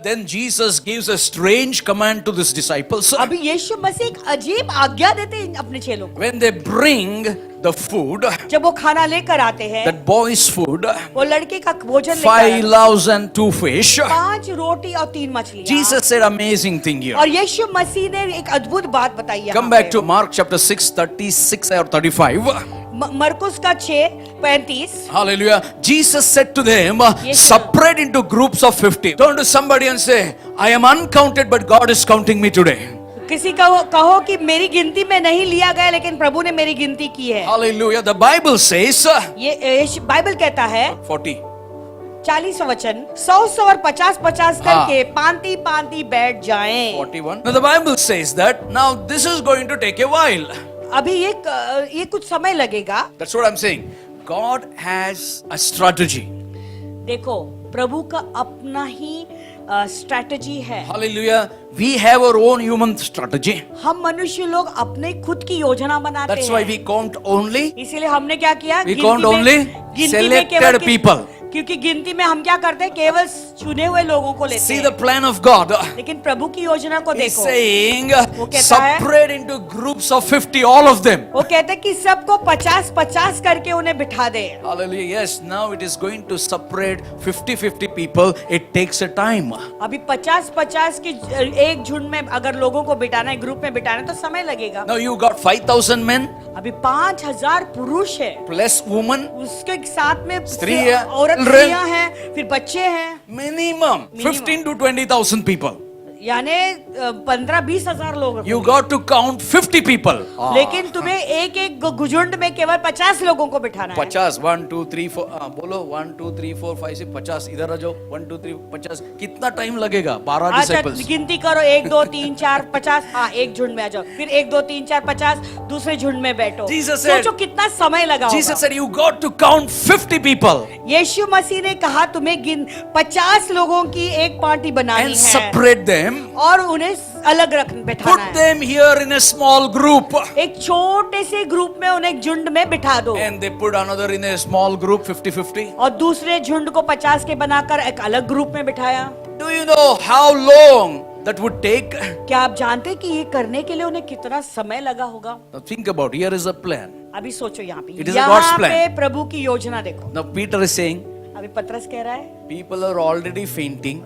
then Jesus gives a strange command to his disciples. अभी यीशु मसीह एक अजीब आज्ञा देते हैं अपने चेलों को। When they bring the food, जब वो खाना लेकर आते हैं, that boy's food, वो लड़के का भोजन लेकर 5 loaves and 2 fish. 5 रोटी और 3 मछलियां। Jesus said amazing thing here. और यीशु मसीह ने एक अद्भुत बात बताई है। Come back to Mark chapter 6, 36 or 35. मरकुस का 6:35। Hallelujah. Jesus said to them, separate into groups of 50. Turn to somebody and say, I am uncounted, but God is counting me today. किसी का कहो कि मेरी गिनती में नहीं लिया गया, लेकिन प्रभु ने मेरी गिनती की है। Hallelujah. The Bible says, ये बाइबल कहता है 40. 40 वचन 100 और 50 करके पांति पांति बैठ जाएं। 41. Now the Bible says that now this is going to take a while. अभी ये कुछ समय लगेगा। That's what I'm saying. God has a strategy. देखो, प्रभु का अपना ही स्ट्रैटेजी है। Hallelujah. We have our own human strategy. हम मनुष्य लोग अपने खुद की योजना बनाते हैं। That's why we count only. इसीलिए हमने क्या किया? We count only selected people. क्योंकि गिनती में हम क्या करते हैं? केवल चुने हुए लोगों को लेते हैं। See the plan of God. लेकिन प्रभु की योजना को He's देखो। saying, वो कहता है, separate into groups of 50, all of them. वो कहते हैं कि सबको 50 करके उन्हें बिठा दे। Hallelujah. Yes, now it is going to separate 50 people. It takes a time. अभी 50 की एक झुंड में अगर लोगों को बिठाना है, ग्रुप में बिठाना है, तो समय लगेगा। Now you got 5,000 men. अभी 5,000 पुरुष है, Plus women. उसके साथ में स्त्री है, औरत स्त्रियां हैं, फिर बच्चे हैं। Minimum 15 to 20,000 people. यानी 15-20 हजार लोग। You got to count 50 people. लेकिन तुम्हें एक झुंड में केवल 50 लोगों को बिठाना है। 50, 1 2 3 4 बोलो 1 2 3 4 5 6 50 इधर आ जाओ 1 2 3 50 कितना टाइम लगेगा? 12 डिसाइपल्स। गिनती करो 1 2 3 4 50। हाँ, एक झुंड में आ जाओ, फिर 1 2 3 4 50 दूसरे झुंड में बैठो। सोचो कितना समय लगा होगा। Jesus said you got to count 50 people. यीशु मसीह ने कहा तुम्हें 50 लोगों की एक पार्टी बनानी है। And separate them. और उन्हें अलग बिठाना है। Put them here in a small group. एक छोटे से ग्रुप में उन्हें झुंड में बिठा दो। And they put another in a small group 50-50. और दूसरे झुंड को 50 के बनाकर एक अलग ग्रुप में बिठाया। Do you know how long that would take? क्या आप जानते हैं कि ये करने के लिए उन्हें कितना समय लगा होगा? Now think about, here is a plan. अभी सोचो यहाँ पे। It is a God's plan. यहाँ पे प्रभु की योजना देखो। Now Peter is saying, अभी पतरस कह रहा है, people are already fainting.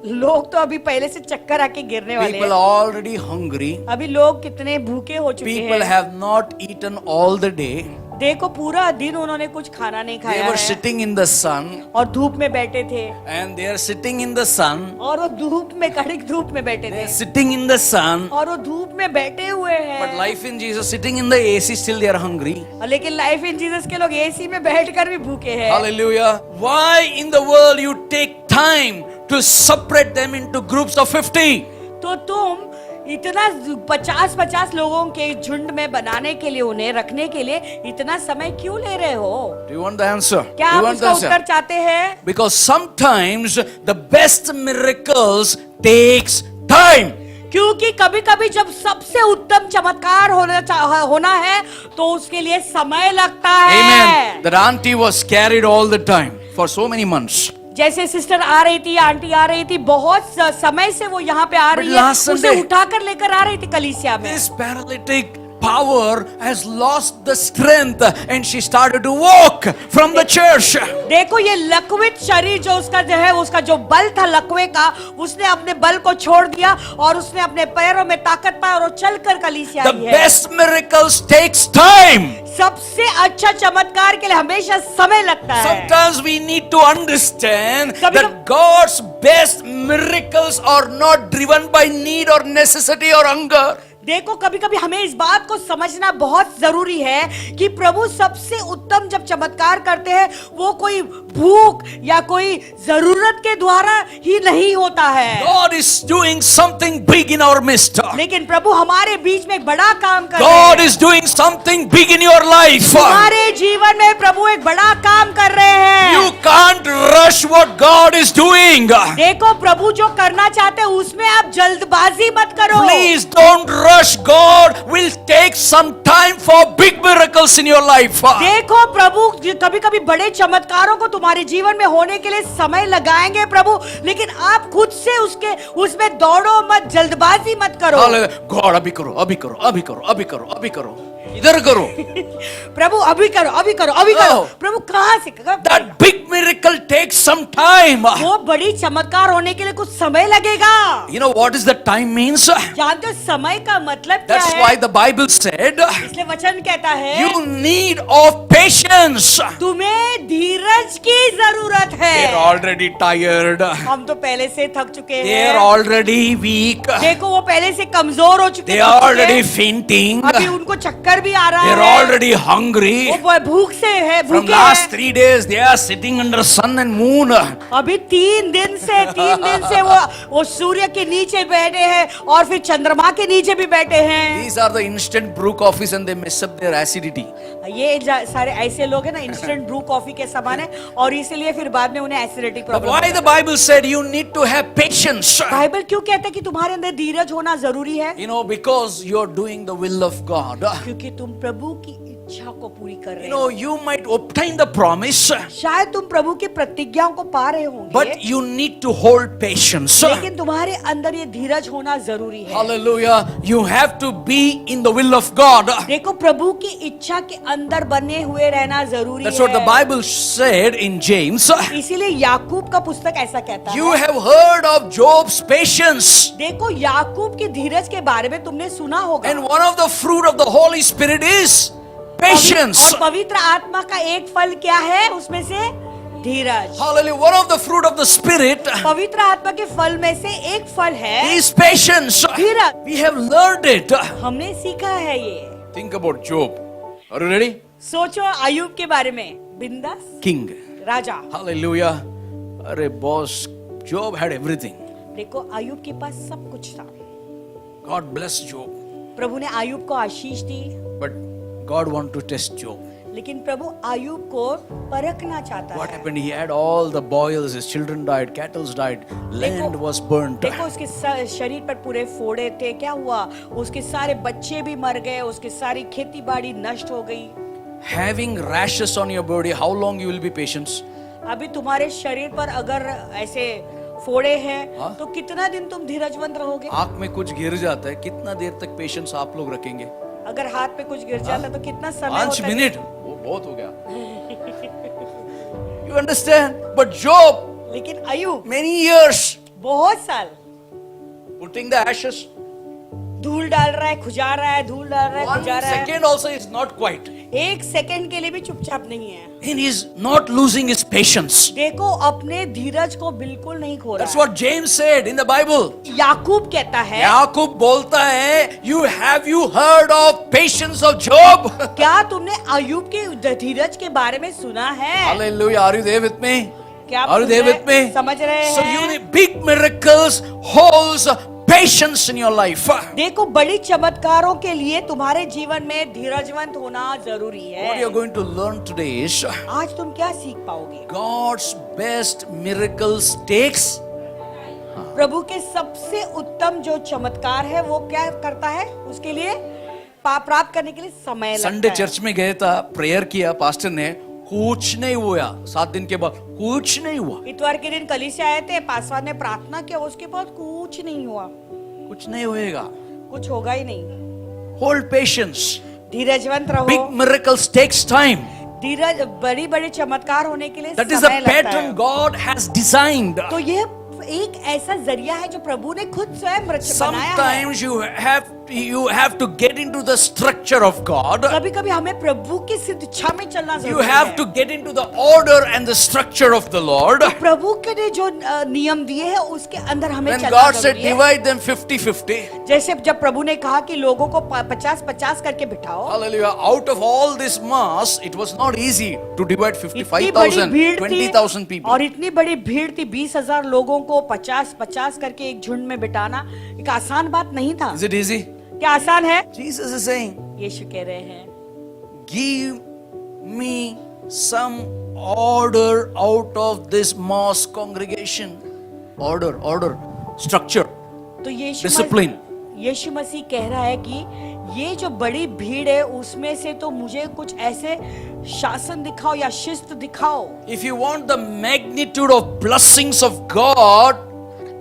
लोग तो अभी पहले से चक्कर आके गिरने वाले People हैं। are already hungry. अभी लोग कितने भूखे हो चुके People हैं। have not eaten all the day. देखो पूरा दिन उन्होंने कुछ खाना नहीं They खाया were है sitting in the sun. और धूप में बैठे थे। And they are sitting in the sun. और वो धूप में, कड़क धूप में बैठे They थे। are sitting in the sun. और वो धूप में बैठे हुए हैं। But life in Jesus, sitting in the AC, still they are hungry. लेकिन लाइफ इन जीसस के लोग एसी में बैठकर भी भूखे हैं। Hallelujah. Why in the world you take time to separate them into groups of 50? तो तुम इतना 50 लोगों के झुंड में बनाने के लिए, उन्हें रखने के लिए इतना समय क्यों ले रहे हो? Do you want the answer? क्या Do you आप want the उसका answer? उत्तर चाहते हैं? Because sometimes the best miracles takes time. क्योंकि कभी-कभी जब सबसे उत्तम चमत्कार होना है तो उसके लिए समय लगता है। Amen. That auntie was carried all the time for so many months. जैसे सिस्टर आ रही थी, आंटी आ रही थी, बहुत समय से वो यहाँ पे आ रही है, उसे उठाकर लेकर आ रही थी कलीसिया में। This paralytic power has lost the strength and she started to walk from the church. देखो ये लकवित शरीर जो उसका जो है, उसका जो बल था लकवे का, उसने अपने बल को छोड़ दिया और उसने अपने पैरों में ताकत पाई और वो चलकर कलीसिया आई है। The best miracles takes time. सबसे अच्छा चमत्कार के लिए हमेशा समय लगता है। Sometimes we need to understand that God's best miracles are not driven by need or necessity or hunger. देखो कभी-कभी हमें इस बात को समझना बहुत जरूरी है कि प्रभु सबसे उत्तम जब चमत्कार करते हैं वो कोई भूख या कोई जरूरत के द्वारा ही नहीं होता है। God is doing something big in our midst. लेकिन प्रभु हमारे बीच में एक बड़ा काम कर रहे God हैं। is doing something big in your life. हमारे जीवन में प्रभु एक बड़ा काम कर रहे हैं। You can't rush what God is doing. देखो प्रभु जो करना चाहते हैं उसमें आप जल्दबाजी मत करो। Please don't rush. God will take some time for big miracles in your life. देखो प्रभु कभी कभी बड़े चमत्कारों को तुम्हारे जीवन में होने के लिए समय लगाएंगे प्रभु, लेकिन आप खुद से उसमें दौड़ो मत, जल्दबाजी मत करो। गॉड अभी करो, अभी करो, अभी करो, अभी करो, अभी करो, इधर करो। प्रभु अभी करो, अभी करो, अभी करो। प्रभु कहाँ से? That big miracle takes some time. वो बड़ी चमत्कार होने के लिए कुछ समय लगेगा। You know what is the time means? जानते हो समय का मतलब क्या That's है? why the Bible said, इसलिए वचन कहता है you need of patience. तुम्हें धीरज की जरूरत है। They're already tired. हम तो पहले से थक चुके They're हैं। already weak. देखो वो पहले से कमजोर हो चुके They are already fainting. अभी उनको चक्कर भी आ रहा They're है। already hungry. वो भूख से है, From भूखे last हैं। 3 days, they are sitting under sun and moon. अभी 3 दिन से वो सूर्य के नीचे बैठे हैं और फिर चंद्रमा के नीचे भी बैठे हैं। These are the instant brew coffees and they mess up their acidity. ये सारे ऐसे लोग हैं ना, इंस्टेंट ब्रू कॉफी के समान है और इसीलिए फिर बाद में उन्हें acidity But problem. why the Bible said you need to have patience? Bible क्यों कहता है कि तुम्हारे अंदर धीरज होना जरूरी है? You know, because you're doing the will of God. क्योंकि तुम प्रभु की इच्छा को पूरी कर रहे You हो। know, you might obtain the promise, शायद तुम प्रभु की प्रतिज्ञाओं को पा रहे होंगे, but you need to hold patience. लेकिन तुम्हारे अंदर ये धीरज होना जरूरी है। Hallelujah. You have to be in the will of God. देखो प्रभु की इच्छा के अंदर बने हुए रहना जरूरी That's है। what the Bible said in James. इसीलिए याकूब का पुस्तक ऐसा कहता You है। have heard of Job's patience. देखो याकूब की धीरज के बारे में तुमने सुना होगा। And one of the fruit of the Holy Spirit is patience. और पवित्र आत्मा का एक फल क्या है उसमें से? धीरज। Hallelujah. One of the fruit of the Spirit पवित्र आत्मा के फल में से एक फल है is patience. Dheeraj. We have learned it. हमने सीखा है ये। Think about Job. Are you ready? सोचो अय्यूब के बारे में, बिंदास King. राजा। Hallelujah. अरे boss, Job had everything. देखो अय्यूब के पास सब कुछ था। God bless Job. प्रभु ने अय्यूब को आशीष दी, But God wanted to test Job. लेकिन प्रभु अय्यूब को परखना चाहता What है। happened? He had all the boils, his children died, cattle died, land was burnt. देखो उसके शरीर पर पूरे फोड़े थे, क्या हुआ? उसके सारे बच्चे भी मर गए, उसकी सारी खेती बाड़ी नष्ट हो गई। Having rashes on your body, how long you will be patient? अभी तुम्हारे शरीर पर अगर ऐसे फोड़े हैं हाँ? तो कितना दिन तुम धीरजवंत रहोगे? आंख में कुछ गिर जाता है, कितना देर तक पेशेंस आप लोग रखेंगे? अगर हाथ पे कुछ गिर जाता तो कितना समय 5 होता है? मिनट, वो बहुत हो गया। You understand? But Job, लेकिन अय्यूब many years बहुत साल putting the ashes. धूल डाल रहा है, खुजा रहा है, धूल डाल रहा है, 1 खुजा रहा है। second also is not quiet. एक सेकंड के लिए भी चुपचाप नहीं है। And he is not losing his patience. देखो अपने धीरज को बिल्कुल नहीं खो That's रहा what James said in the Bible. है। याकूब कहता है, याकूब बोलता है, have you heard of patience of Job? क्या तुमने अय्यूब के धीरज के बारे में सुना है? Hallelujah. Are you there with me? क्या आप Are you there soon with रहे- me? समझ रहे So हैं? you need big miracles holds patience in your life. देखो बड़ी चमत्कारों के लिए तुम्हारे जीवन में धीरजवंत होना जरूरी What you are है। going to learn today is आज तुम क्या सीख पाओगे? God's best miracles takes. प्रभु के सबसे उत्तम जो चमत्कार है वो क्या करता है? उसके लिए प्राप्त करने के लिए समय लगता संडे है। चर्च में गए था, प्रेयर किया, पास्टर ने, कुछ नहीं हुआ। 7 दिन के बाद कुछ नहीं हुआ, इतवार के दिन कलीसिया आए थे, पासवान ने प्रार्थना किया, उसके बाद कुछ नहीं हुआ, कुछ नहीं होएगा। कुछ होगा ही नहीं। Hold patience. धीरजवंत रहो। Big miracles takes time. धीरज, बड़ी बड़ी चमत्कार होने के लिए That is the समय लगता है। pattern God has designed. तो ये एक ऐसा जरिया है जो प्रभु ने खुद स्वयं बनाया है। Sometimes you have to get into the structure of God. कभी कभी हमें प्रभु की सिद्ध इच्छा में चलना You जरूरी have है। to get into the order and the structure of the Lord. प्रभु के ने जो नियम दिए हैं उसके अंदर हमें When चलना God said जरूरी है। divide them 50-50. जैसे जब प्रभु ने कहा कि लोगों को 50-50 करके बिठाओ, Hallelujah. Out of all this mass, it was not easy to divide इतनी बड़ी 55,000, भीड़ 20,000 थी people. और इतनी बड़ी भीड़ थी, 20,000 लोगों को 50-50 करके एक झुंड में बिठाना एक आसान बात नहीं था। Is it easy? क्या आसान है? Jesus is saying, यीशु कह रहे हैं, give me some order out of this mass congregation. Order, structure. तो यीशु Discipline. यीशु मसीह कह रहा है कि ये जो बड़ी भीड़ है उसमें से तो मुझे कुछ ऐसे शासन दिखाओ या शिस्त दिखाओ। If you want the magnitude of blessings of God,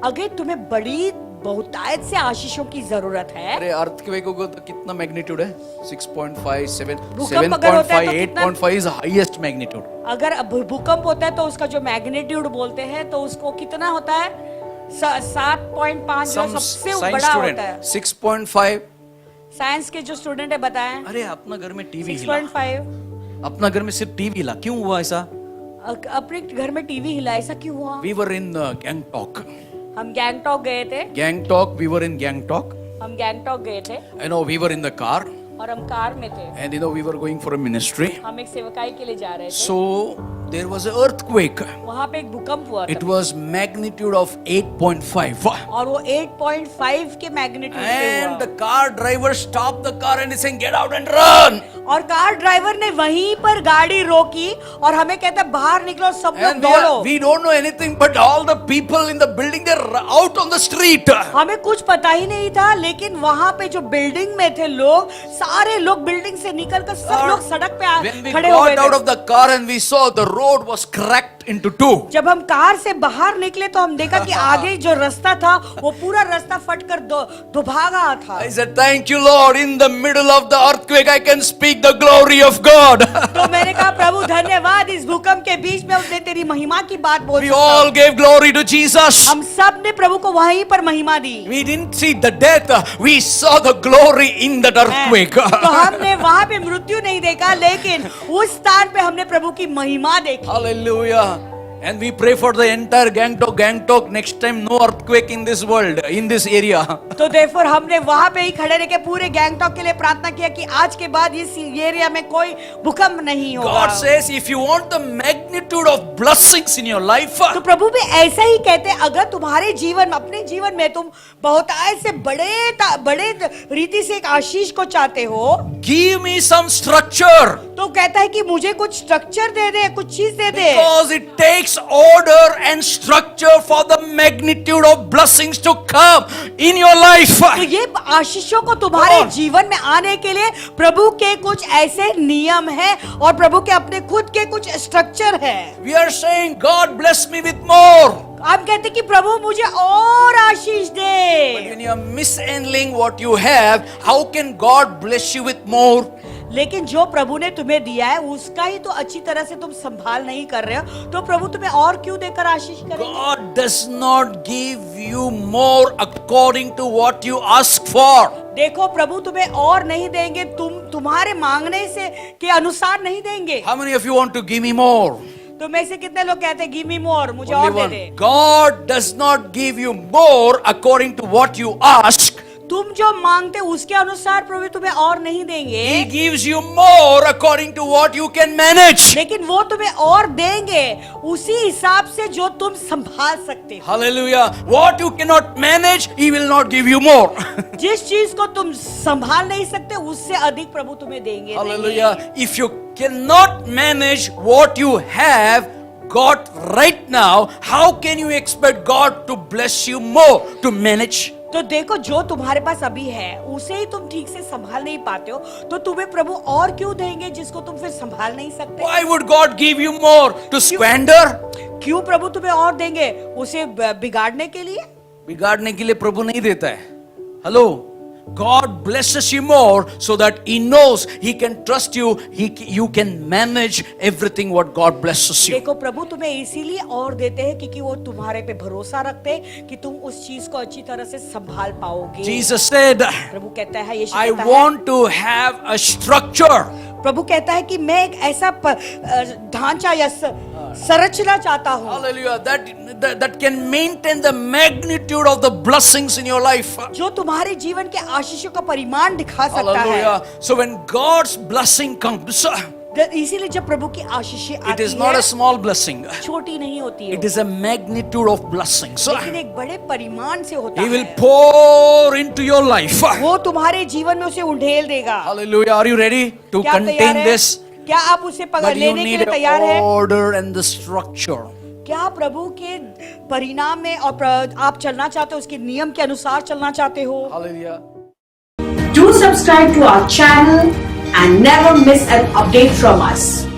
अगर तुम्हें बड़ी बहुतायत से आशीषों की जरूरत है, अरे अर्थक्वेक होगा तो कितना मैग्नीट्यूड है? 6.5, 7, भूकंप अगर होता है तो 7.5, 8.5 is highest magnitude. अगर भूकंप होता है तो उसका जो मैग्नीट्यूड बोलते हैं तो उसको कितना होता है? 7.5 जो Some सबसे science बड़ा student, होता है। 6.5. साइंस के जो स्टूडेंट है बताएं। अरे अपना घर में टीवी हिला, 6.5 अपना घर में सिर्फ टीवी हिला, क्यों हुआ ऐसा? अपने घर में टीवी हिला, ऐसा क्यों हुआ? We were in Gangtok. हम गैंगटॉक गए थे। Gangtok, we were in Gangtok. हम गैंगटॉक गए थे We were in the car, और हम कार में थे। and we were going for a ministry. हम एक सेवकाई के लिए जा रहे थे। So there was an earthquake. वहाँ पे एक भूकंप हुआ It था was magnitude of 8.5. और वो 8.5 के मैग्नीट्यूड से And the हुआ। car driver stopped the car and he saying, "Get out and run." और कार ड्राइवर ने वहीं पर गाड़ी रोकी और हमें कहता बाहर निकलो, सब लोग And दौड़ो। we don't know anything, but all the people in the building, they're out on the street. हमें कुछ पता ही नहीं था, लेकिन वहाँ पे जो बिल्डिंग में थे लोग, सारे लोग बिल्डिंग से निकलकर सब लोग सड़क पे When we खड़े हो गए got out थे। of the car and we saw the road was cracked into two. जब हम कार से बाहर निकले तो हम देखा कि आगे जो रास्ता था वो पूरा रास्ता फटकर दुभागा था। I said, "Thank you, Lord. In the middle of the earthquake, I can speak the glory of God." तो मैंने कहा प्रभु धन्यवाद, इस भूकंप के बीच में उसने तेरी महिमा की बात बोल We सकता all हूं। gave glory to Jesus. हम सब ने प्रभु को वहीं पर महिमा दी। We didn't see the death. We saw the glory in that earthquake. तो हमने वहां पे मृत्यु नहीं देखा, लेकिन उस स्थान पे हमने प्रभु की महिमा देखी। Hallelujah. And we pray for the entire Gangtok. Next time, no earthquake in this world, in this area. तो therefore हमने वहां पे ही खड़े रह के पूरे गैंगटॉक के लिए प्रार्थना किया कि आज के बाद इस एरिया में कोई भूकंप नहीं होगा। God says, if you want the magnitude of blessings in your life, तो प्रभु भी ऐसा ही कहते हैं, अगर तुम्हारे जीवन में, अपने जीवन में तुम बहुतायत से बड़े रीति से एक आशीष को चाहते हो, give me some structure. तो कहता है कि मुझे कुछ स्ट्रक्चर दे दे, कुछ चीज दे दे। Because it takes order and structure for the magnitude of blessings to come in your life. तो ये आशीषों को तुम्हारे जीवन में आने के लिए प्रभु के कुछ ऐसे नियम हैं और प्रभु के अपने खुद के कुछ स्ट्रक्चर है। We are saying, God bless me with more. आप कहते कि प्रभु मुझे और आशीष But they, when you are mishandling what you have, how can God bless you with more? लेकिन जो प्रभु ने तुम्हें दिया है उसका ही तो अच्छी तरह से तुम संभाल नहीं कर रहे हो, तो प्रभु तुम्हें और क्यों देकर आशीष करेंगे? God does not give you more according to what you ask for. देखो प्रभु तुम्हें और नहीं देंगे, तुम्हारे मांगने से के अनुसार नहीं देंगे। How many of you want to give me more? तो में से कितने लोग कहते हैं गिव मी मोर, मुझे Only और दे one. They. God does not give you more according to what you ask. तुम जो मांगते उसके अनुसार प्रभु तुम्हें और नहीं देंगे, He gives you more according to what you can manage. लेकिन वो तुम्हें और देंगे उसी हिसाब से जो तुम संभाल सकते हो। Hallelujah. What you cannot manage, He will not give you more. जिस चीज को तुम संभाल नहीं सकते उससे अधिक प्रभु तुम्हें देंगे नहीं। Hallelujah. If you cannot manage what you have got right now, how can you expect God to bless you more to manage? तो देखो जो तुम्हारे पास अभी है उसे ही तुम ठीक से संभाल नहीं पाते हो, तो तुम्हें प्रभु और क्यों देंगे जिसको तुम फिर संभाल नहीं सकते? Why would God give you more to squander? क्यों प्रभु तुम्हें और देंगे उसे बिगाड़ने के लिए? बिगाड़ने के लिए प्रभु नहीं देता है। Hello, God blesses you more so that He knows He can trust you. You can manage everything what God blesses you. देखो प्रभु तुम्हें इसीलिए और देते हैं क्योंकि वो तुम्हारे पे भरोसा रखते हैं कि तुम उस चीज को अच्छी तरह से संभाल पाओगे। Jesus said, प्रभु कहता है, यीशु I कहता है, want to have a structure. प्रभु कहता है कि मैं एक ऐसा ढांचा या संरचना चाहता हूँ Hallelujah. That can maintain the magnitude of the blessings in your life. जो तुम्हारे जीवन के आशीषों का परिमाण दिखा सकता है। Hallelujah. So when God's blessing comes, इसीलिए जब प्रभु की आशीषें it आती is not है, a small blessing. छोटी नहीं होती है, It is a magnitude of blessings. लेकिन एक बड़े परिमाण से होता He will है। pour into your life. वो तुम्हारे जीवन में उसे उंडेल देगा। Hallelujah. Are you ready to क्या आप तैयार contain हैं? this? क्या आप उसे But you लेने के need लिए तैयार हैं? order and the structure. क्या प्रभु के परिणाम में और आप चलना चाहते हो, उसके नियम के अनुसार चलना चाहते हो? Hallelujah. Do subscribe subscribe to our channel and never miss an update from us.